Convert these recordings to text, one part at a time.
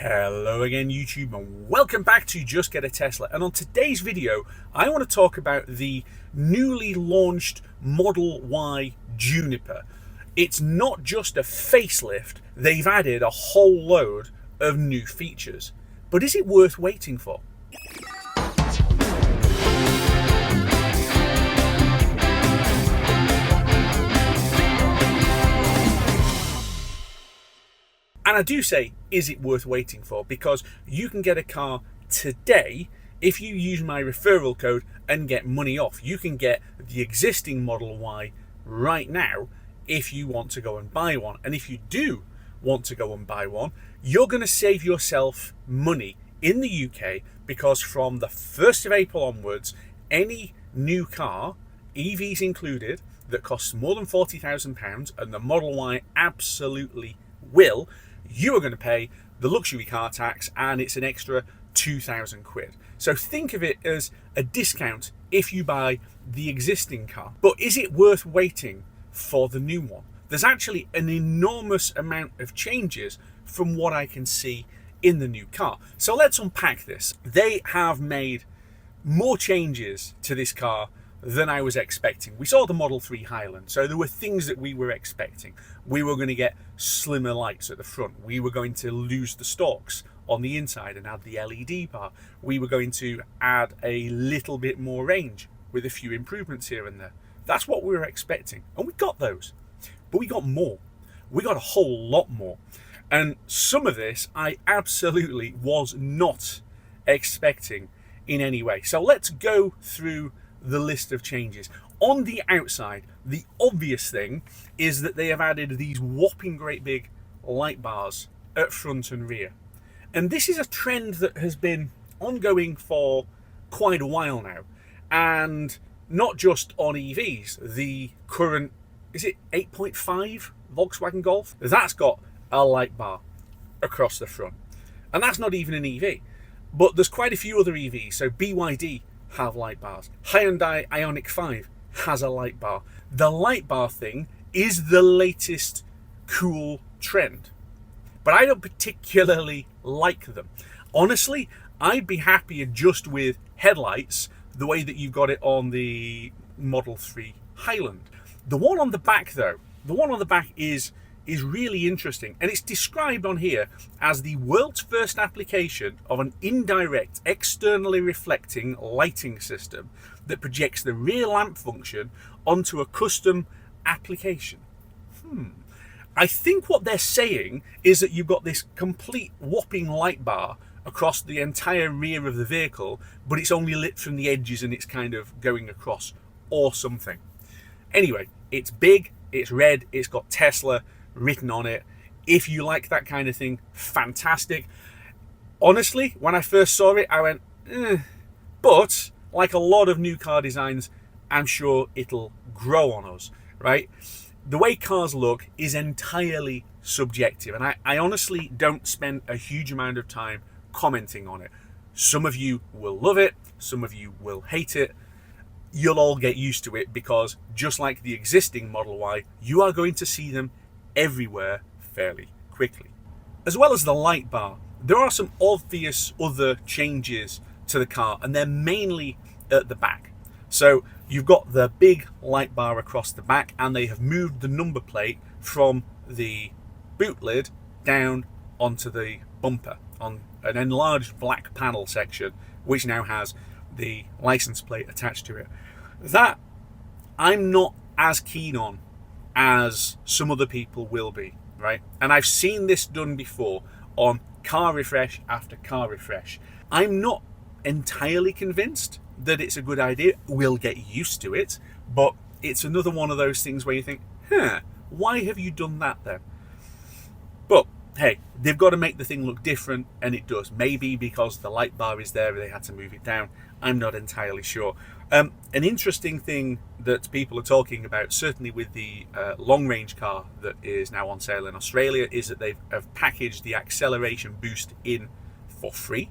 Hello again YouTube, and welcome back to Just Get a Tesla. And on today's video I want to talk about the newly launched Model Y Juniper. It's not just a facelift, they've added a whole load of new features. But is it worth waiting for? And I do say, is it worth waiting for? Because you can get a car today if you use my referral code and get money off. You can get the existing Model Y right now if you want to go and buy one. And if you do want to go and buy one, you're going to save yourself money in the UK, because from the 1st of April onwards, any new car, EVs included, that costs more than £40,000, and the Model Y absolutely will, you are going to pay the luxury car tax, and it's an extra 2,000 quid. So think of it as a discount if you buy the existing car. But is it worth waiting for the new one? There's actually an enormous amount of changes from what I can see in the new car. So let's unpack this. They have made more changes to this car than I was expecting. We saw the Model 3 Highland, so there were things that we were expecting. We were going to get slimmer lights at the front. We were going to lose the stalks on the inside and add the LED bar. We were going to add a little bit more range with a few improvements here and there. That's what we were expecting, and we got those. But we got more. We got a whole lot more. And some of this I absolutely was not expecting in any way. So let's go through the list of changes. On the outside, the obvious thing is that they have added these whopping great big light bars at front and rear. And this is a trend that has been ongoing for quite a while now. And not just on EVs. The current, is it 8.5 Volkswagen Golf? That's got a light bar across the front. And that's not even an EV. But there's quite a few other EVs. So BYD have light bars. Hyundai Ioniq 5 has a light bar. The light bar thing is the latest cool trend, but I don't particularly like them. Honestly, I'd be happier just with headlights the way that you've got it on the Model 3 Highland. The one on the back though, the one on the back is really interesting, and it's described on here as the world's first application of an indirect, externally reflecting lighting system that projects the rear lamp function onto a custom application. I think what they're saying is that you've got this complete whopping light bar across the entire rear of the vehicle, but it's only lit from the edges and it's kind of going across or something. Anyway, it's big, it's red, it's got Tesla written on it. If you like that kind of thing, fantastic. Honestly, when I first saw it, I went, but like a lot of new car designs, I'm sure it'll grow on us, right? The way cars look is entirely subjective, and I honestly don't spend a huge amount of time commenting on it. Some of you will love it, some of you will hate it. You'll all get used to it, because just like the existing Model Y, you are going to see them everywhere fairly quickly. As well as the light bar, there are some obvious other changes to the car, and they're mainly at the back. So you've got the big light bar across the back, and they have moved the number plate from the boot lid down onto the bumper on an enlarged black panel section, which now has the license plate attached to it. That I'm not as keen on as some other people will be, right? And I've seen this done before on car refresh after car refresh. I'm not entirely convinced that it's a good idea. We'll get used to it, but it's another one of those things where you think, why have you done that then? But hey, they've got to make the thing look different, and it does. Maybe because the light bar is there, they had to move it down. I'm not entirely sure. An interesting thing that people are talking about, certainly with the long-range car that is now on sale in Australia, is that they have packaged the acceleration boost in for free.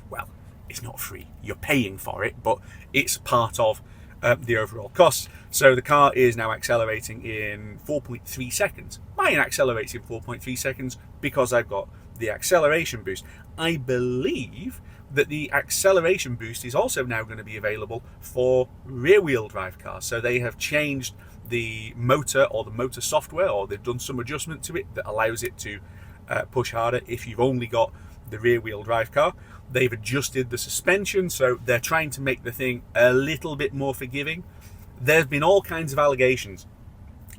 Well, it's not free. You're paying for it, but it's part of the overall cost. So the car is now accelerating in 4.3 seconds. Mine accelerates in 4.3 seconds because I've got the acceleration boost. I believe that the acceleration boost is also now going to be available for rear-wheel drive cars. So they have changed the motor or the motor software, or they've done some adjustment to it that allows it to push harder if you've only got the rear-wheel drive car. They've adjusted the suspension, so they're trying to make the thing a little bit more forgiving. There's been all kinds of allegations,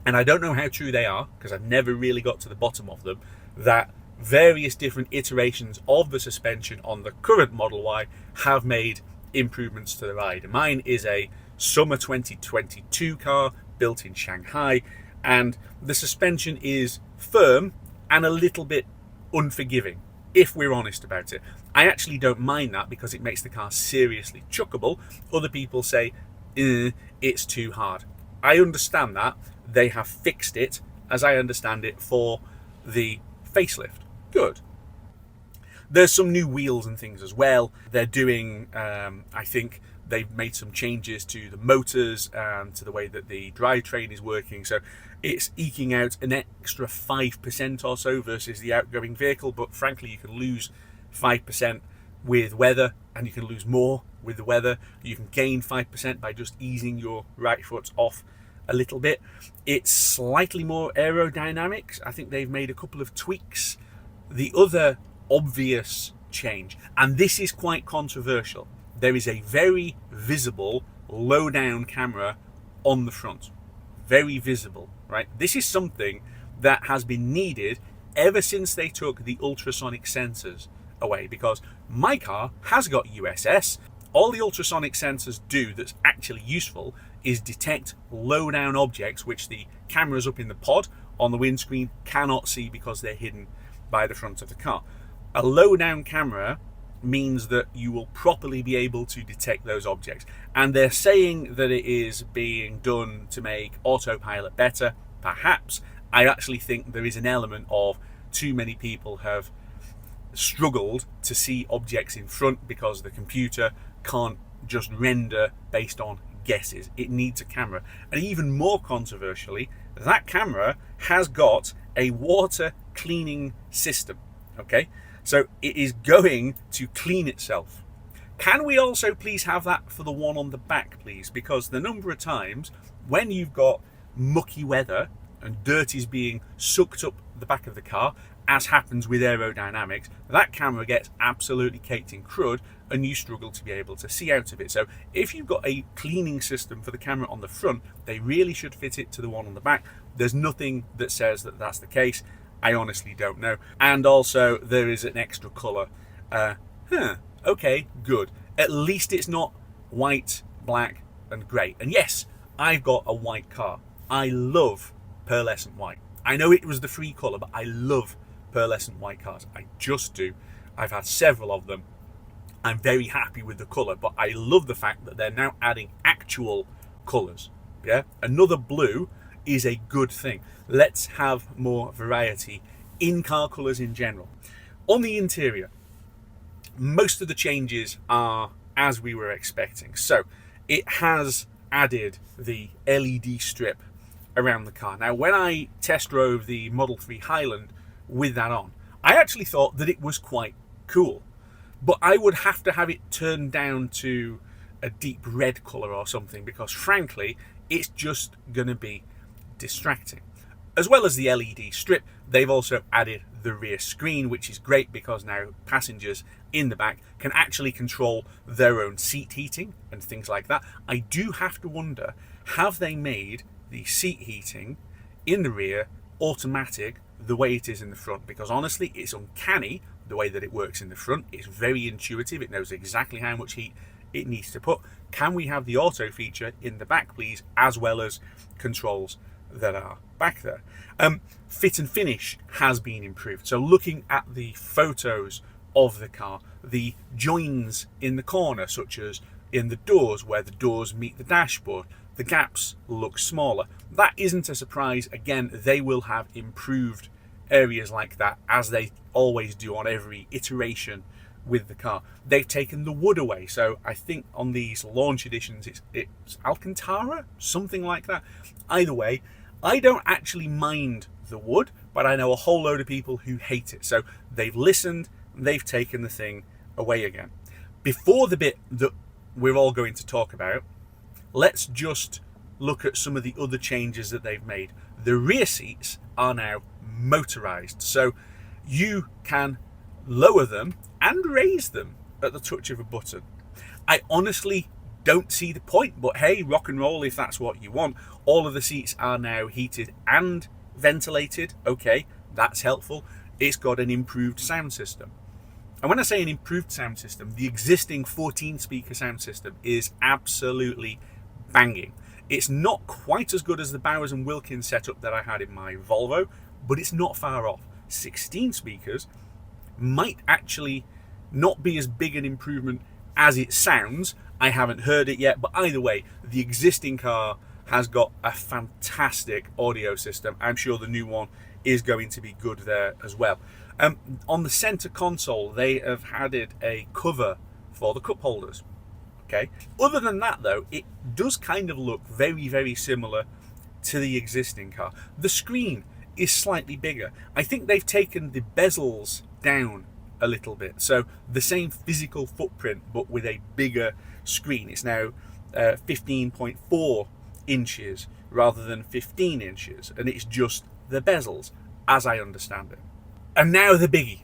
and I don't know how true they are because I've never really got to the bottom of them, that various different iterations of the suspension on the current Model Y have made improvements to the ride. Mine is a summer 2022 car built in Shanghai, and the suspension is firm and a little bit unforgiving, if we're honest about it. I actually don't mind that because it makes the car seriously chuckable. Other people say it's too hard. I understand that. They have fixed it, as I understand it, for the facelift. Good. There's some new wheels and things as well. They're doing, I think they've made some changes to the motors and to the way that the drivetrain is working. So it's eking out an extra 5% or so versus the outgoing vehicle. But frankly, you can lose 5% with weather, and you can lose more with the weather. You can gain 5% by just easing your right foot off a little bit. It's slightly more aerodynamics. I think they've made a couple of tweaks. The other obvious change, and this is quite controversial, there is a very visible low down camera on the front. Very visible, right? This is something that has been needed ever since they took the ultrasonic sensors away, because my car has got USS. All the ultrasonic sensors do that's actually useful is detect low down objects which the cameras up in the pod on the windscreen cannot see because they're hidden by the front of the car. A low down camera means that you will properly be able to detect those objects, and they're saying that it is being done to make autopilot better. Perhaps. I actually think there is an element of too many people have struggled to see objects in front because the computer can't just render based on guesses. It needs a camera. And even more controversially, that camera has got a water cleaning system. Okay, so it is going to clean itself. Can we also please have that for the one on the back, please? Because the number of times when you've got mucky weather and dirt is being sucked up the back of the car, as happens with aerodynamics, that camera gets absolutely caked in crud and you struggle to be able to see out of it. So if you've got a cleaning system for the camera on the front, they really should fit it to the one on the back. There's nothing that says that that's the case. I honestly don't know. And also there is an extra colour. Okay, good. At least it's not white, black and grey. And yes, I've got a white car. I love pearlescent white. I know it was the free colour, but I love pearlescent white cars. I just do. I've had several of them. I'm very happy with the colour, but I love the fact that they're now adding actual colours. Yeah, another blue is a good thing. Let's have more variety in car colours in general. On the interior, most of the changes are as we were expecting. So it has added the LED strip around the car. Now, when I test drove the Model 3 Highland with that on, I actually thought that it was quite cool, but I would have to have it turned down to a deep red colour or something, because frankly, it's just going to be distracting. As well as the LED strip, they've also added the rear screen, which is great because now passengers in the back can actually control their own seat heating and things like that. I do have to wonder, have they made the seat heating in the rear automatic the way it is in the front? Because honestly, it's uncanny the way that it works in the front. It's very intuitive. It knows exactly how much heat it needs to put. Can we have the auto feature in the back, please, as well as controls that are back there? Fit and finish has been improved. So looking at the photos of the car, the joins in the corner, such as in the doors where the doors meet the dashboard, the gaps look smaller. That isn't a surprise. Again, they will have improved areas like that, as they always do on every iteration with the car. They've taken the wood away. So I think on these launch editions, it's Alcantara, something like that. Either way, I don't actually mind the wood, but I know a whole load of people who hate it. So they've listened, they've taken the thing away again. Before the bit that we're all going to talk about, let's just look at some of the other changes that they've made. The rear seats are now motorized, so you can lower them and raise them at the touch of a button. I honestly don't see the point, but hey, rock and roll if that's what you want. All of the seats are now heated and ventilated. Okay, that's helpful. It's got an improved sound system. And when I say an improved sound system, the existing 14 speaker sound system is absolutely banging. It's not quite as good as the Bowers and Wilkins setup that I had in my Volvo, but it's not far off. 16 speakers might actually not be as big an improvement as it sounds. I haven't heard it yet, but either way, the existing car has got a fantastic audio system. I'm sure the new one is going to be good there as well. On the center console, they have added a cover for the cup holders. Okay. Other than that, though, it does kind of look very, very similar to the existing car. The screen is slightly bigger. I think they've taken the bezels down a little bit. So the same physical footprint, but with a bigger screen. It's now 15.4 inches rather than 15 inches. And it's just the bezels, as I understand it. And now the biggie.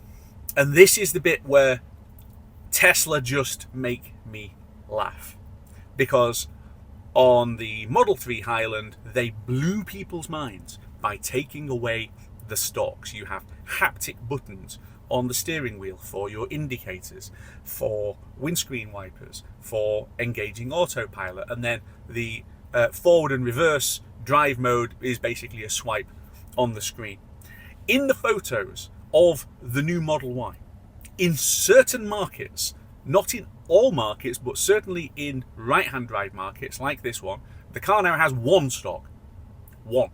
And this is the bit where Tesla just make me laugh. Because on the Model 3 Highland, they blew people's minds by taking away the stalks. You have haptic buttons on the steering wheel for your indicators, for windscreen wipers, for engaging autopilot, and then the forward and reverse drive mode is basically a swipe on the screen. In the photos of the new Model Y, in certain markets, not in all markets, but certainly in right-hand drive markets like this one, the car now has one stalk. One.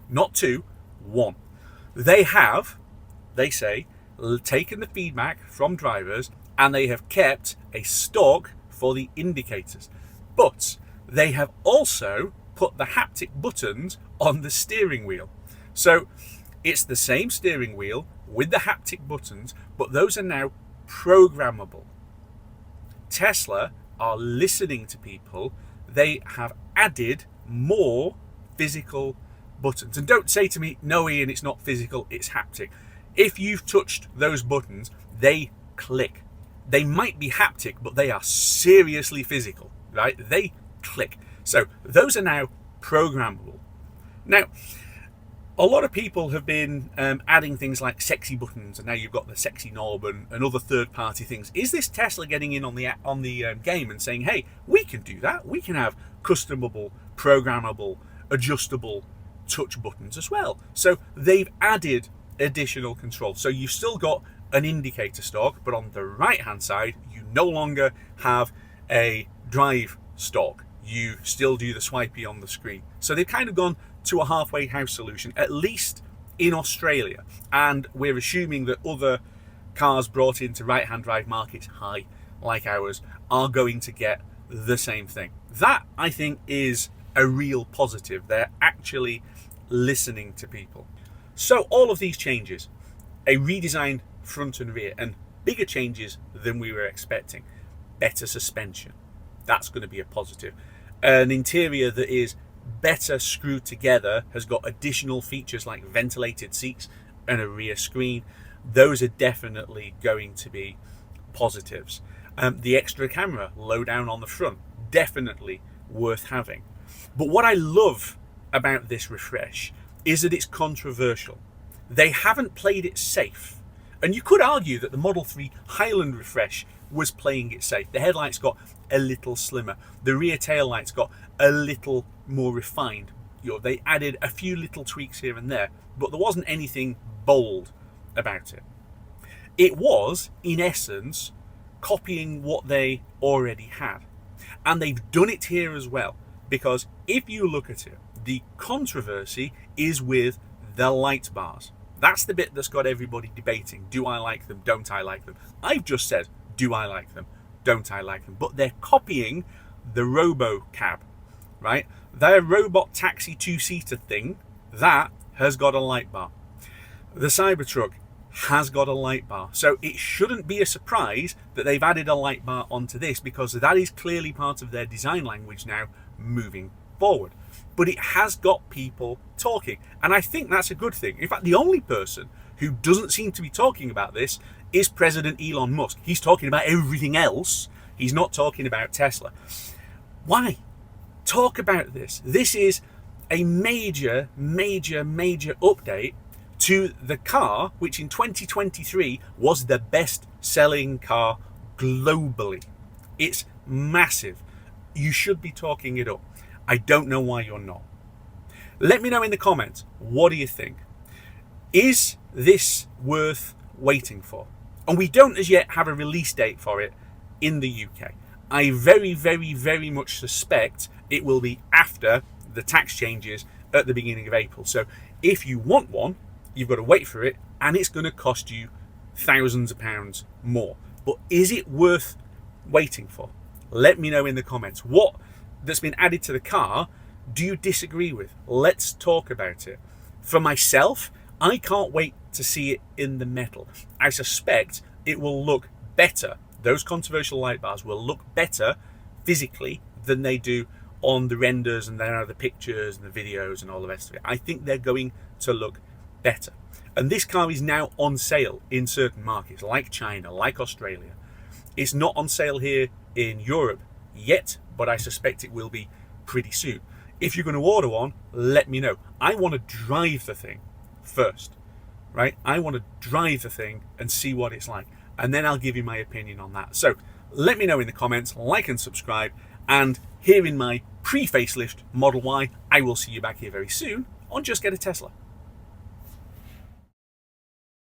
Not two, one. They have, they say, taken the feedback from drivers and they have kept a stalk for the indicators. But they have also put the haptic buttons on the steering wheel. So it's the same steering wheel with the haptic buttons, but those are now programmable. Tesla are listening to people. They have added more physical buttons. And don't say to me, no Ian, it's not physical, it's haptic. If you've touched those buttons, they click. They might be haptic, but they are seriously physical, right? They click. So those are now programmable. Now, a lot of people have been adding things like sexy buttons, and now you've got the sexy knob and other third-party things. Is this Tesla getting in on the game and saying, hey, we can do that. We can have customable, programmable, adjustable touch buttons as well. So they've added additional control. So you've still got an indicator stalk, but on the right-hand side, you no longer have a drive stalk. You still do the swipey on the screen. So they've kind of gone to a halfway house solution, at least in Australia. And we're assuming that other cars brought into right-hand drive markets high, like ours, are going to get the same thing. That, I think, is a real positive. They're actually listening to people. So all of these changes, a redesigned front and rear, and bigger changes than we were expecting. Better suspension. That's going to be a positive. An interior that is better screwed together, has got additional features like ventilated seats and a rear screen. Those are definitely going to be positives. The extra camera low down on the front, definitely worth having. But what I love about this refresh is that it's controversial. They haven't played it safe. And you could argue that the Model 3 Highland refresh was playing it safe. The headlights got a little slimmer. The rear tail lights got a little more refined. They added a few little tweaks here and there, but there wasn't anything bold about it. It was, in essence, copying what they already had. And they've done it here as well, because if you look at it, the controversy is with the light bars. That's the bit that's got everybody debating. Do I like them? Don't I like them? I've just said, do I like them? Don't I like them? But they're copying the RoboCab, right? Their robot taxi two-seater thing, that has got a light bar. The Cybertruck has got a light bar, so it shouldn't be a surprise that they've added a light bar onto this, because that is clearly part of their design language now moving forward. But it has got people talking, and I think that's a good thing. In fact, the only person who doesn't seem to be talking about this is President Elon Musk. He's talking about everything else. He's not talking about Tesla. Why? Talk about this. This is a major update to the car, which in 2023 was the best selling car globally. It's massive. You should be talking it up. I don't know why you're not. Let me know in the comments, what do you think? Is this worth waiting for? And we don't as yet have a release date for it in the UK. I very much suspect it will be after the tax changes at the beginning of April. So if you want one, you've got to wait for it, and it's going to cost you thousands of pounds more. But is it worth waiting for? Let me know in the comments. What that's been added to the car do you disagree with? Let's talk about it. For myself, I can't wait to see it in the metal. I suspect it will look better. Those controversial light bars will look better physically than they do on the renders and then the pictures and the videos and all the rest of it. I think they're going to look better. And this car is now on sale in certain markets like China, like Australia. It's not on sale here in Europe yet, but I suspect it will be pretty soon. If you're going to order one, let me know. I want to drive the thing first, right? I want to drive the thing and see what it's like, and then I'll give you my opinion on that. So let me know in the comments, like and subscribe, and here in my pre-facelift Model Y, I will see you back here very soon on Just Get a Tesla.